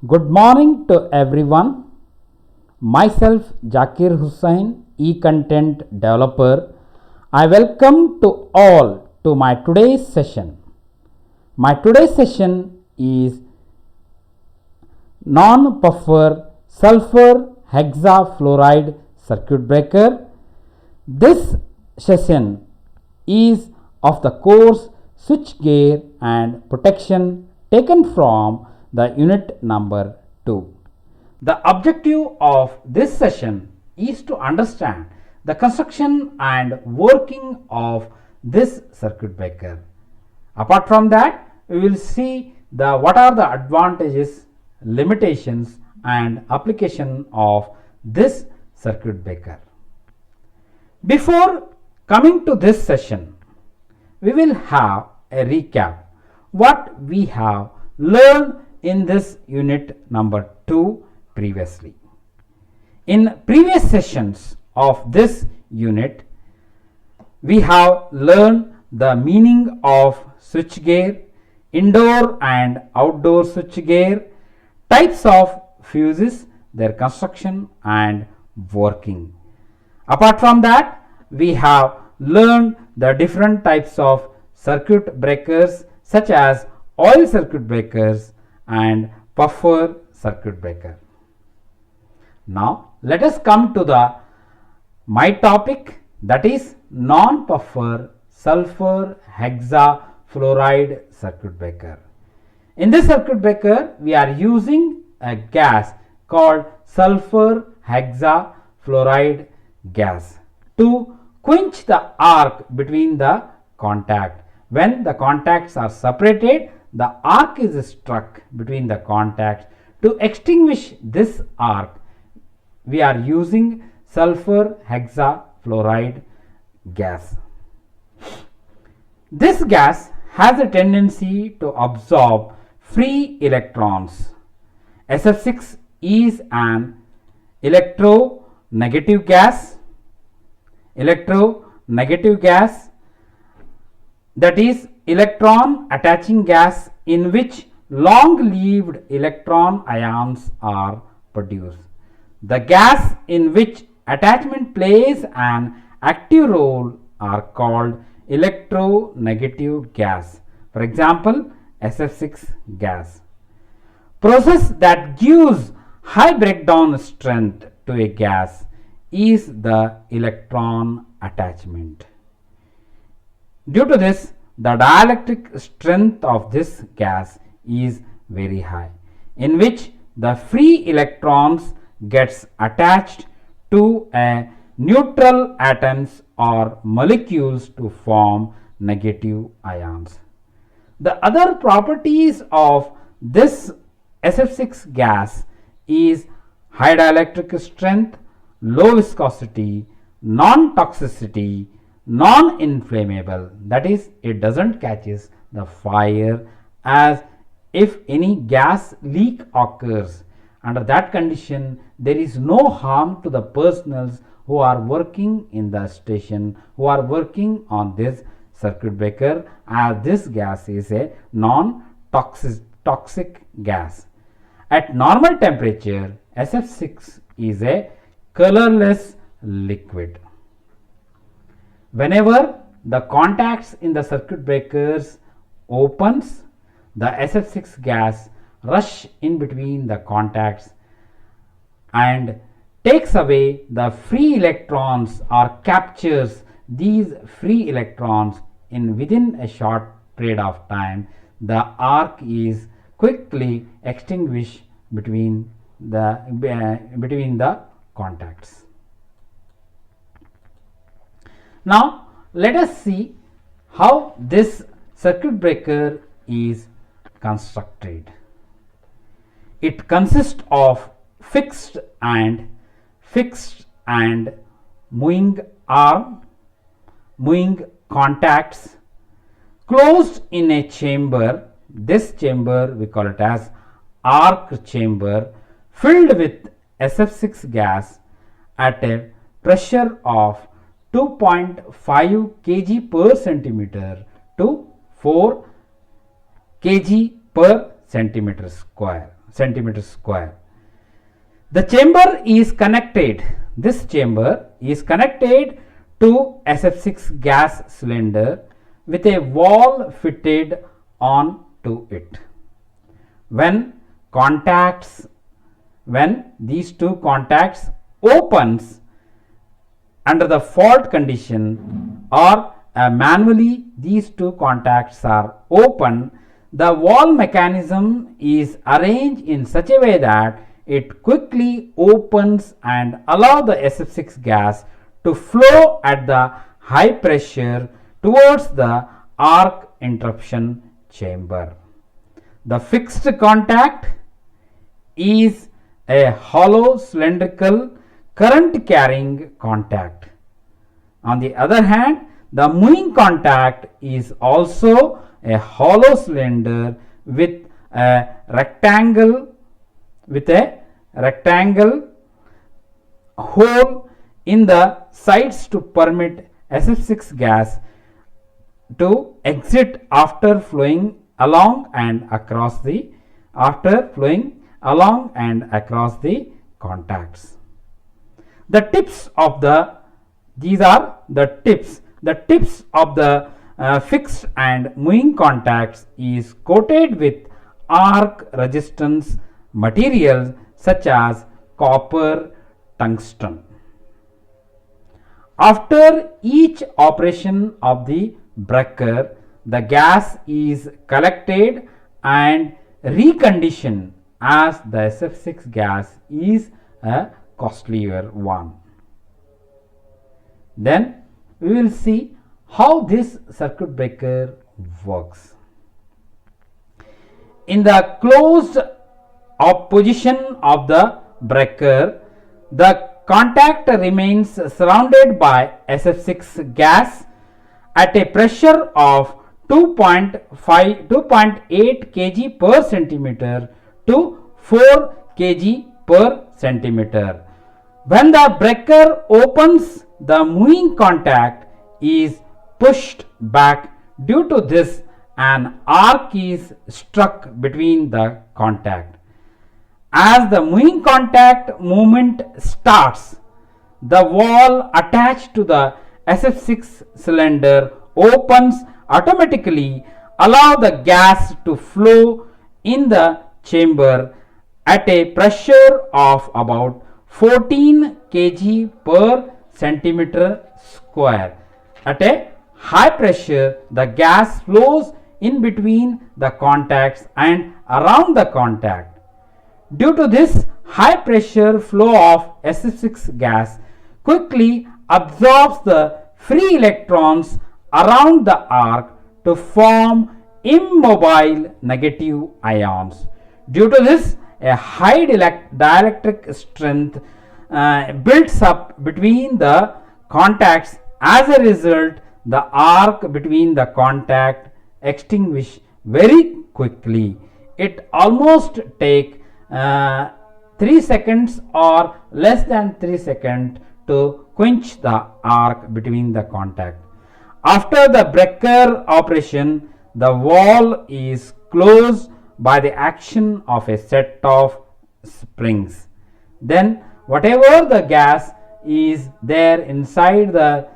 Good morning to everyone. Myself Zakir Hussain, e-content developer. I welcome to all to my today's session. My today's session is non-puffer sulfur hexafluoride circuit breaker. This session is of the course switchgear and protection taken from the unit number 2. The objective of this session is to understand the construction and working of this circuit breaker. Apart from that, we will see what are the advantages, limitations and application of this circuit breaker. Before coming to this session, we will have a recap what we have learned in this unit number 2 previously. In previous sessions of this unit, we have learned the meaning of switchgear, indoor and outdoor switchgear, types of fuses, their construction and working. Apart from that, we have learned the different types of circuit breakers such as oil circuit breakers and puffer circuit breaker. Now let us come to my topic, that is non-puffer sulfur hexafluoride circuit breaker. In this circuit breaker, we are using a gas called sulfur hexafluoride gas to quench the arc between the contact. When the contacts are separated, the arc is struck between the contacts. To extinguish this arc, we are using sulfur hexafluoride gas. This gas has a tendency to absorb free electrons. SF6 is an electronegative gas. That is electron attaching gas in which long-lived electron ions are produced. The gas in which attachment plays an active role are called electronegative gas. For example, SF6 gas. Process that gives high breakdown strength to a gas is the electron attachment. Due to this, the dielectric strength of this gas is very high, in which the free electrons gets attached to a neutral atoms or molecules to form negative ions. The other properties of this SF6 gas is high dielectric strength, low viscosity, non-toxicity, non-inflammable, that is it doesn't catches the fire as if any gas leak occurs. Under that condition, there is no harm to the personnel who are working in the station, who are working on this circuit breaker, as this gas is a non-toxic gas. At normal temperature, SF6 is a colorless liquid. Whenever the contacts in the circuit breakers opens, the SF6 gas rush in between the contacts and takes away the free electrons or captures these free electrons in within a short period of time. The arc is quickly extinguished between the contacts. Now let us see how this circuit breaker is constructed. It consists of fixed and moving arm, moving contacts closed in a chamber. This chamber we call it as arc chamber, filled with SF6 gas at a pressure of 2.5 kg per centimeter to 4 kg per centimeter square. centimeter square. The chamber is connected, this chamber is connected to SF6 gas cylinder with a valve fitted on to it. When these two contacts opens under the fault condition or manually these two contacts are open, the valve mechanism is arranged in such a way that it quickly opens and allow the SF6 gas to flow at the high pressure towards the arc interruption chamber. The fixed contact is a hollow cylindrical current carrying contact. On the other hand, the moving contact is also a hollow cylinder with a rectangle hole in the sides to permit SF6 gas to exit after flowing along and across the contacts. The tips of the fixed and moving contacts is coated with arc resistance materials such as copper, tungsten. After each operation of the breaker, the gas is collected and reconditioned as the SF6 gas is a costlier one. Then we will see how this circuit breaker works. In the closed position of the breaker, the contact remains surrounded by SF6 gas at a pressure of 2.8 kg per centimeter to 4 kg per centimeter. When the breaker opens, the moving contact is pushed back. Due to this, an arc is struck between the contact. As the moving contact movement starts, the valve attached to the SF6 cylinder opens automatically, allow the gas to flow in the chamber at a pressure of about 14 kg per centimeter square. At a high pressure, the gas flows in between the contacts and around the contact. Due to this high pressure flow of SF6 gas quickly absorbs the free electrons around the arc to form immobile negative ions. Due to this, a high dielectric strength builds up between the contacts. As a result, the arc between the contact extinguish very quickly. It almost takes 3 seconds or less than 3 seconds to quench the arc between the contact. After the breaker operation, the valve is closed by the action of a set of springs. Then whatever the gas is there inside the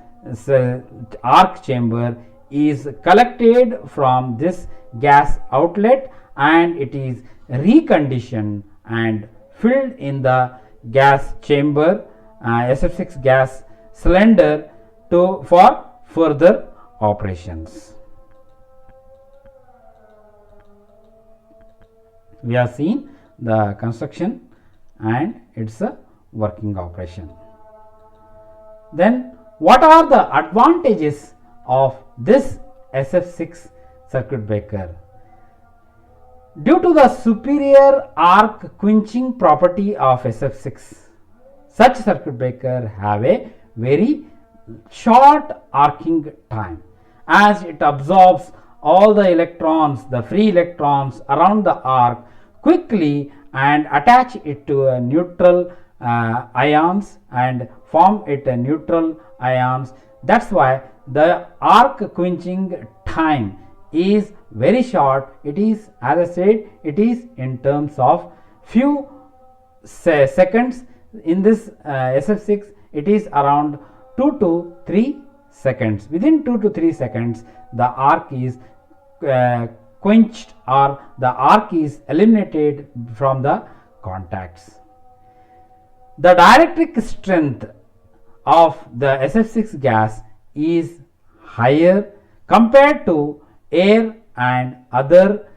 arc chamber is collected from this gas outlet and it is reconditioned and filled in the gas chamber SF6 gas cylinder for further operations. We have seen the construction and its working operation. Then what are the advantages of this SF6 circuit breaker? Due to the superior arc quenching property of SF6, such circuit breaker have a very short arcing time, as it absorbs all the electrons, the free electrons around the arc quickly and attach it to a neutral ions and form it a neutral ions. That's why the arc quenching time is very short. It is, as I said, it is in terms of few seconds. In this SF6 it is around 2 to 3 seconds. Within 2 to 3 seconds the arc is quenched, or the arc is eliminated from the contacts. The dielectric strength of the SF6 gas is higher compared to air and other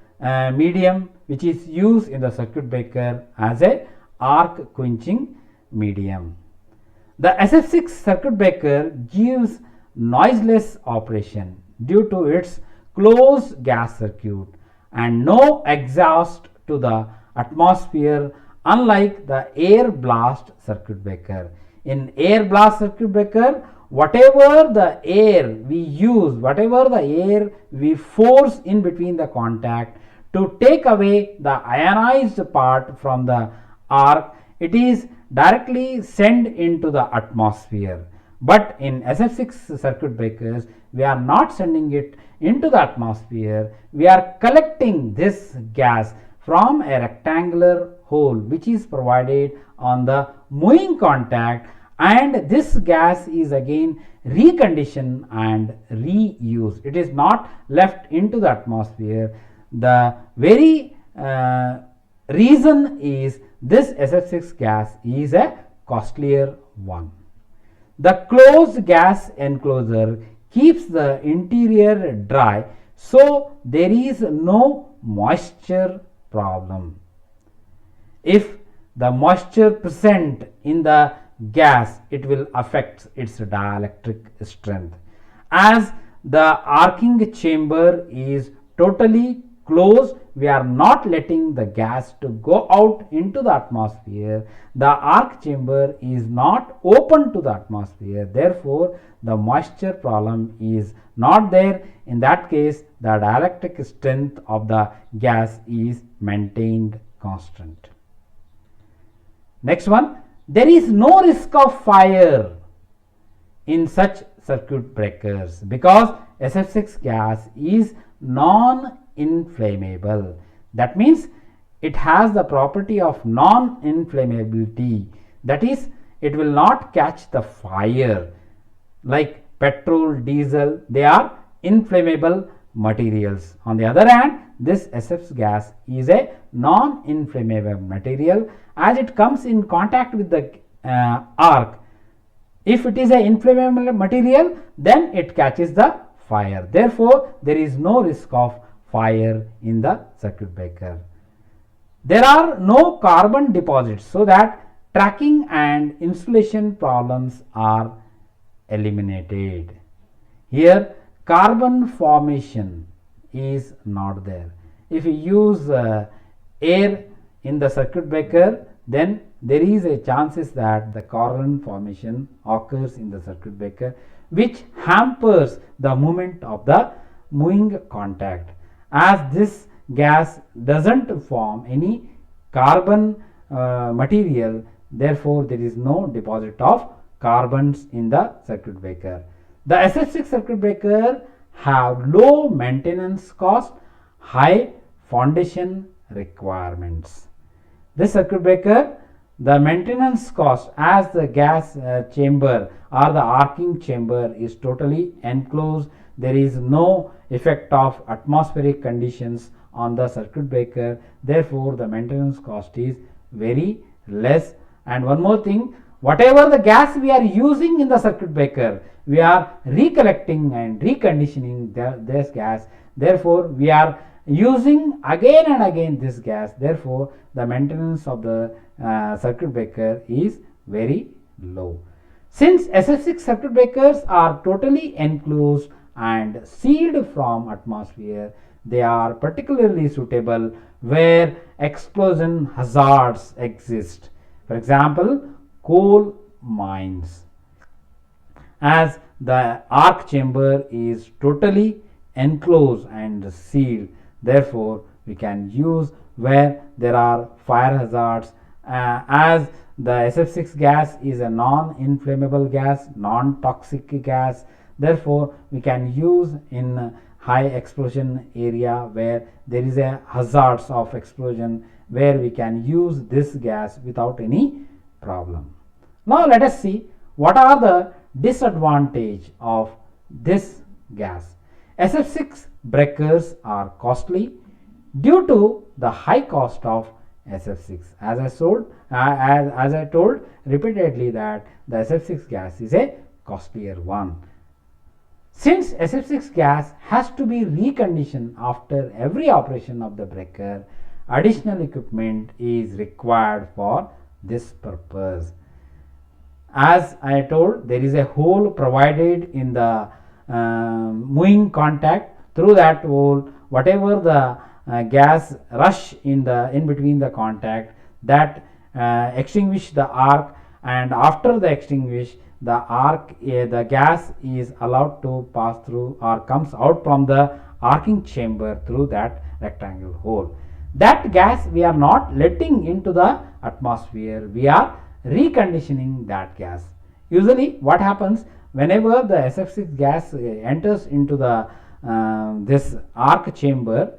medium which is used in the circuit breaker as a arc quenching medium. The SF6 circuit breaker gives noiseless operation due to its closed gas circuit and no exhaust to the atmosphere, unlike the air blast circuit breaker. In air blast circuit breaker, whatever the air we use, whatever the air we force in between the contact to take away the ionized part from the arc, it is directly sent into the atmosphere. But in SF6 circuit breakers, we are not sending it into the atmosphere. We are collecting this gas from a rectangular hole which is provided on the moving contact, and this gas is again reconditioned and reused. It is not left into the atmosphere. The very reason is this SF6 gas is a costlier one. The closed gas enclosure keeps the interior dry, so there is no moisture problem. If the moisture present in the gas, it will affect its dielectric strength. As the arcing chamber is totally closed, we are not letting the gas to go out into the atmosphere. The arc chamber is not open to the atmosphere, therefore the moisture problem is not there. In that case, the dielectric strength of the gas is maintained constant. Next one, there is no risk of fire in such circuit breakers because SF6 gas is non-inflammable. That means it has the property of non-inflammability. That is, it will not catch the fire like petrol, diesel. They are inflammable materials. On the other hand, this SF gas is a non-inflammable material. As it comes in contact with the arc, if it is an inflammable material, then it catches the fire. Therefore, there is no risk of fire in the circuit breaker. There are no carbon deposits, so that tracking and insulation problems are eliminated. Here, carbon formation is not there. If you use air in the circuit breaker, then there is a chances that the carbon formation occurs in the circuit breaker, which hampers the movement of the moving contact. As this gas doesn't form any carbon material, therefore there is no deposit of carbons in the circuit breaker. The SF6 circuit breaker have low maintenance cost, high foundation requirements. This circuit breaker, the maintenance cost, as the gas chamber or the arcing chamber is totally enclosed, there is no effect of atmospheric conditions on the circuit breaker, therefore the maintenance cost is very less. And one more thing, whatever the gas we are using in the circuit breaker, we are recollecting and reconditioning this gas, therefore we are using again and again this gas, therefore the maintenance of the circuit breaker is very low. Since SF6 circuit breakers are totally enclosed and sealed from atmosphere, they are particularly suitable where explosion hazards exist. For example, coal mines. As the arc chamber is totally enclosed and sealed, therefore we can use where there are fire hazards. As the SF6 gas is a non-inflammable gas, non-toxic gas, therefore we can use in high explosion area where there is a hazards of explosion where we can use this gas without any problem. Now let us see what are the disadvantage of this gas. SF6 breakers are costly due to the high cost of SF6. As I told repeatedly that the SF6 gas is a costlier one. Since SF6 gas has to be reconditioned after every operation of the breaker, additional equipment is required for this purpose. As I told, there is a hole provided in the moving contact. Through that hole, whatever the gas rush in between the contact, that extinguish the arc, and after the extinguish the arc, the gas is allowed to pass through or comes out from the arcing chamber through that rectangular hole. That gas we are not letting into the atmosphere, we are reconditioning that gas. Usually what happens, whenever the SF6 gas enters into the this arc chamber,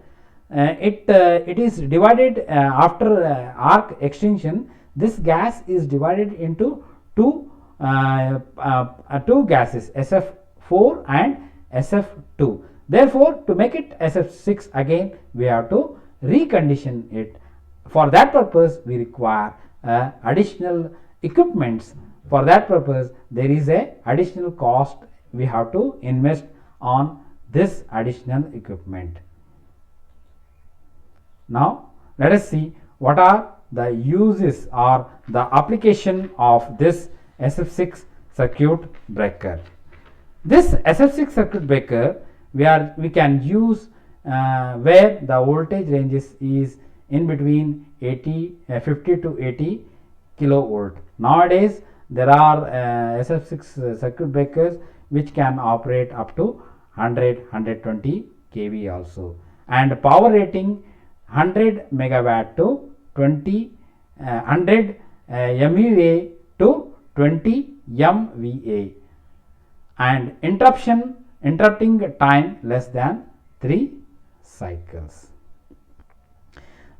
it is divided after arc extinction. This gas is divided into two gases, SF4 and SF2. Therefore, to make it SF6 again, we have to recondition it. For that purpose, we require additional equipments. For that purpose, there is a additional cost we have to invest on this additional equipment. Now let us see what are the uses or the application of this SF6 circuit breaker. This SF6 circuit breaker we can use where the voltage ranges is in between 50 to 80 kilovolt. Nowadays there are SF6 circuit breakers which can operate up to 120 kV also, and power rating 100 megawatt to 100 MVA to 20 MVA, and interrupting time less than 3 cycles.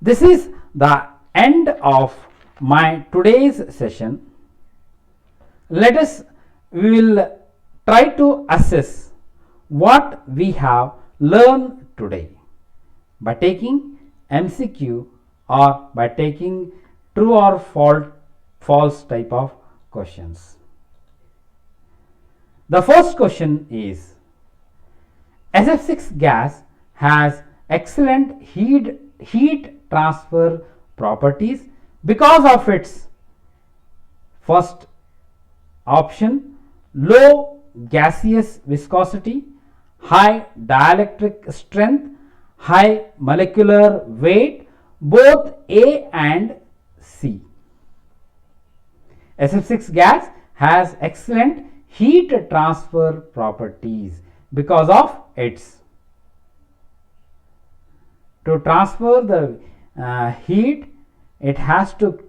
This is the end of my today's session. We will try to assess what we have learned today by taking MCQ or by taking true or false type of questions. The first question is, SF6 gas has excellent heat transfer properties because of its first option, low gaseous viscosity, high dielectric strength, high molecular weight, both A and C. SF6 gas has excellent heat transfer properties because of its. To transfer the heat, it has to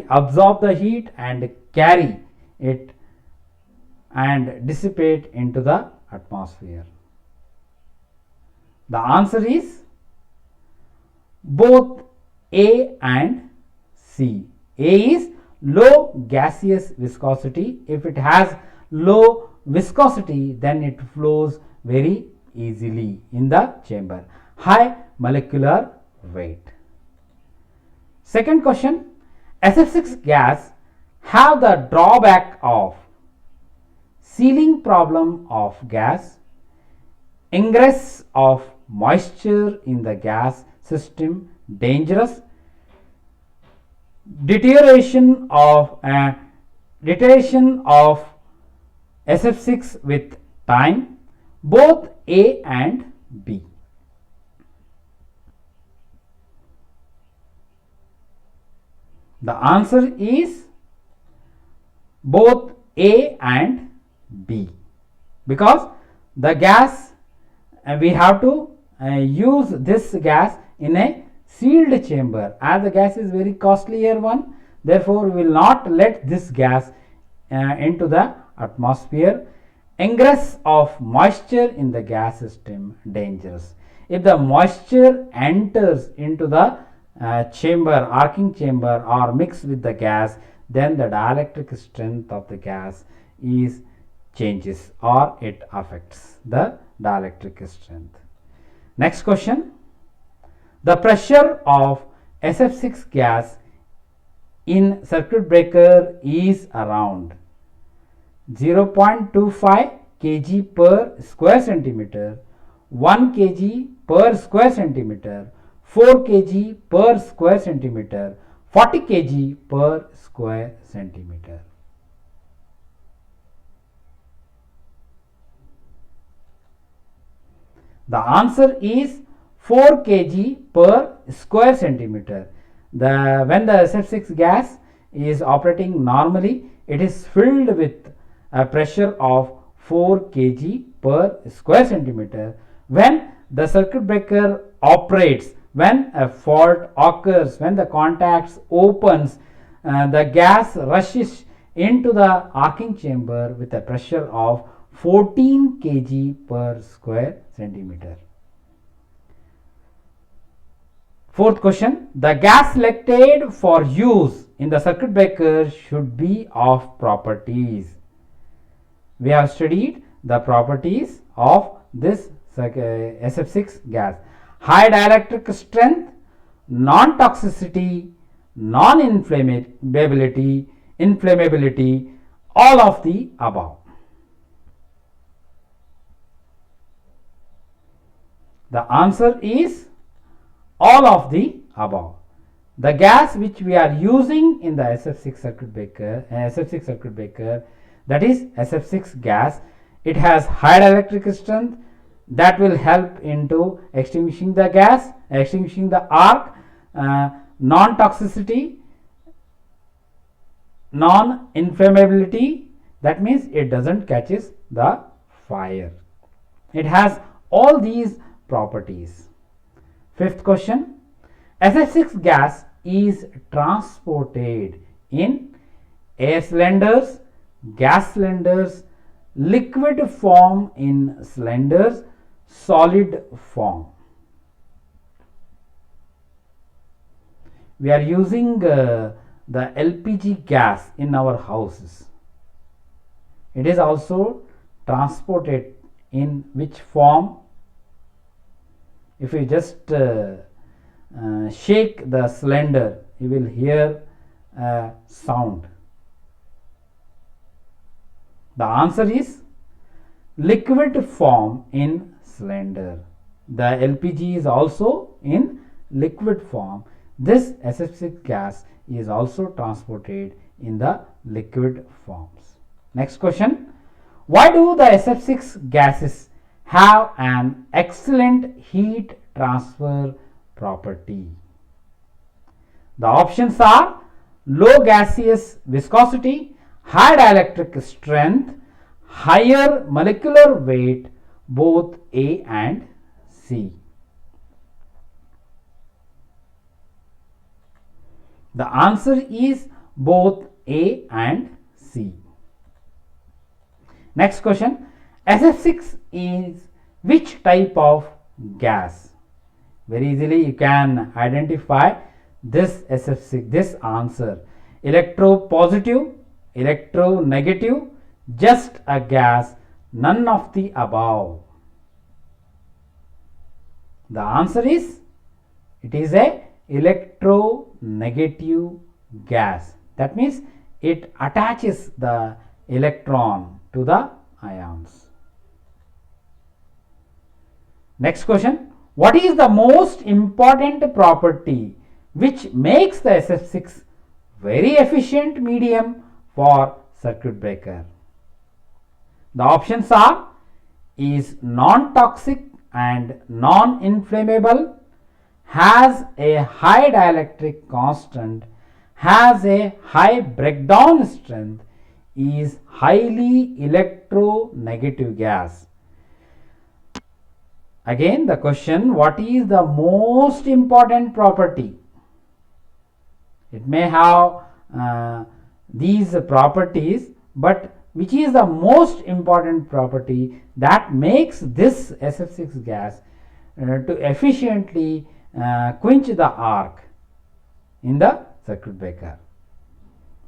absorb the heat and carry it and dissipate into the atmosphere. The answer is both A and C. A is low gaseous viscosity. If it has low viscosity, then it flows very easily in the chamber. High molecular weight. Second question, SF6 gas have the drawback of sealing problem of gas, ingress of moisture in the gas system, dangerous, deterioration of SF6 with time, both A and B. The answer is both A and B, because the gas we have to use this gas in a sealed chamber. As the gas is very costlier one, therefore we will not let this gas into the atmosphere. Ingress of moisture in the gas system, dangerous. If the moisture enters into the chamber, arcing chamber are mixed with the gas, then the dielectric strength of the gas is changes or it affects the dielectric strength. Next question. The pressure of SF6 gas in circuit breaker is around 0.25 kg per square centimeter, 1 kg per square centimeter, 4 kg per square centimeter, 40 kg per square centimeter. The answer is 4 kg per square centimeter. When the SF6 gas is operating normally, it is filled with a pressure of 4 kg per square centimeter. When the circuit breaker operates, when a fault occurs, when the contacts opens, the gas rushes into the arcing chamber with a pressure of 14 kg per square centimeter. Fourth question. The gas selected for use in the circuit breaker should be of properties. We have studied the properties of this SF6 gas. High dielectric strength, non-toxicity, inflammability, all of the above. The answer is all of the above. The gas which we are using in the SF6 circuit breaker, that is SF6 gas, it has high dielectric strength that will help into extinguishing the gas, extinguishing the arc, non-toxicity, non-inflammability, that means it doesn't catches the fire. It has all these properties. Fifth question. SF6 gas is transported in air cylinders, gas cylinders, liquid form in cylinders, solid form. We are using the LPG gas in our houses. It is also transported in which form? If you just shake the cylinder, you will hear a sound. The answer is liquid form in cylinder. The LPG is also in liquid form. This SF6 gas is also transported in the liquid forms. Next question. Why do the SF6 gases have an excellent heat transfer property? The options are low gaseous viscosity, high dielectric strength, higher molecular weight, both A and C. The answer is both A and C. Next question. SF6 is which type of gas? Very easily you can identify this SF6, this answer. Electropositive, electronegative, just a gas, none of the above. The answer is, it is a electronegative gas. That means it attaches the electron to the ions. Next question. What is the most important property which makes the SF6 very efficient medium for circuit breaker? The options are is non-toxic and non-inflammable, has a high dielectric constant, has a high breakdown strength, is highly electronegative gas. Again the question, what is the most important property? It may have these properties, but which is the most important property that makes this SF6 gas to efficiently quench the arc? in the circuit breaker?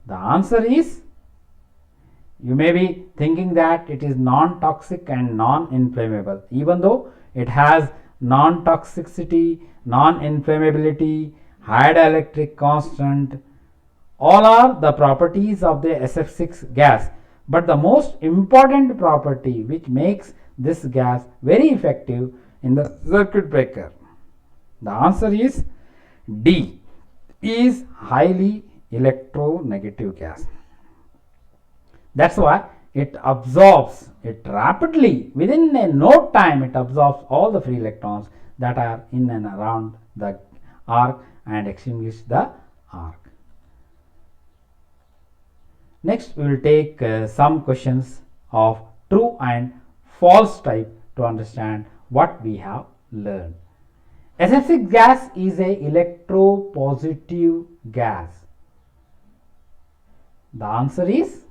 The answer is, you may be thinking that it is non-toxic and non-inflammable. Even though it has non-toxicity, non-inflammability, high dielectric constant, all are the properties of the SF6 gas. But the most important property which makes this gas very effective in the circuit breaker, the answer is D, is highly electronegative gas. That's why it absorbs it rapidly. Within a no time, it absorbs all the free electrons that are in and around the arc and extinguish the arc. Next, we will take some questions of true and false type to understand what we have learned. SF6 gas is a electropositive gas. The answer is,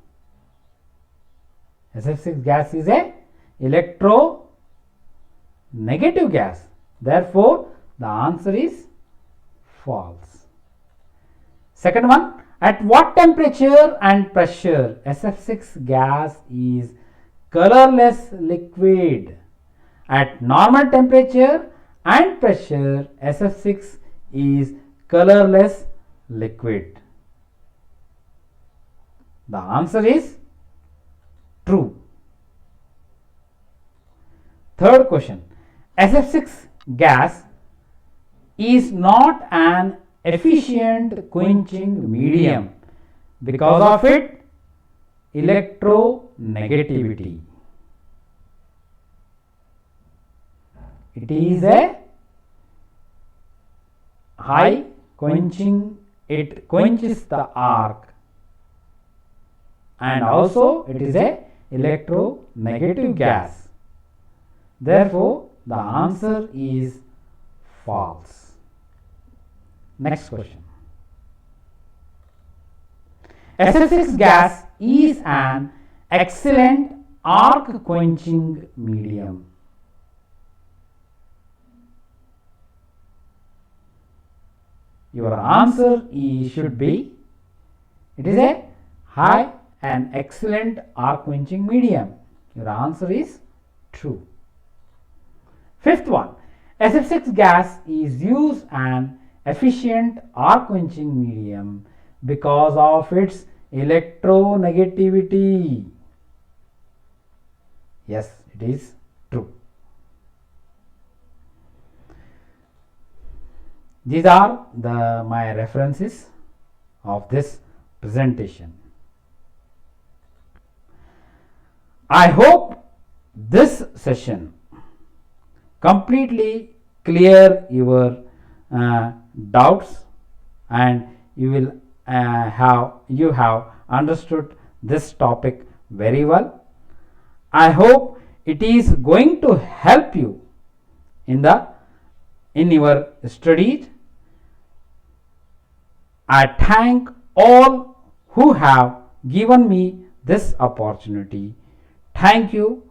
SF6 gas is a electronegative gas. Therefore, the answer is false. Second one, at what temperature and pressure SF6 gas is colorless liquid? At normal temperature and pressure, SF6 is colorless liquid. The answer is true. Third question, SF6 gas is not an efficient quenching medium because of its electronegativity. It is a high quenching, it quenches the arc, and also it is a electronegative gas. Therefore, the answer is false. Next question. SF6 gas is an excellent arc quenching medium. Your answer should be, it is a high and excellent arc quenching medium. Your answer is true. Fifth one, SF6 gas is used an efficient arc quenching medium because of its electronegativity. Yes, it is true. These are my references of this presentation. I hope this session completely clear your doubts, and you have understood this topic very well. I hope it is going to help you in your studies. I thank all who have given me this opportunity. Thank you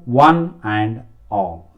one and all.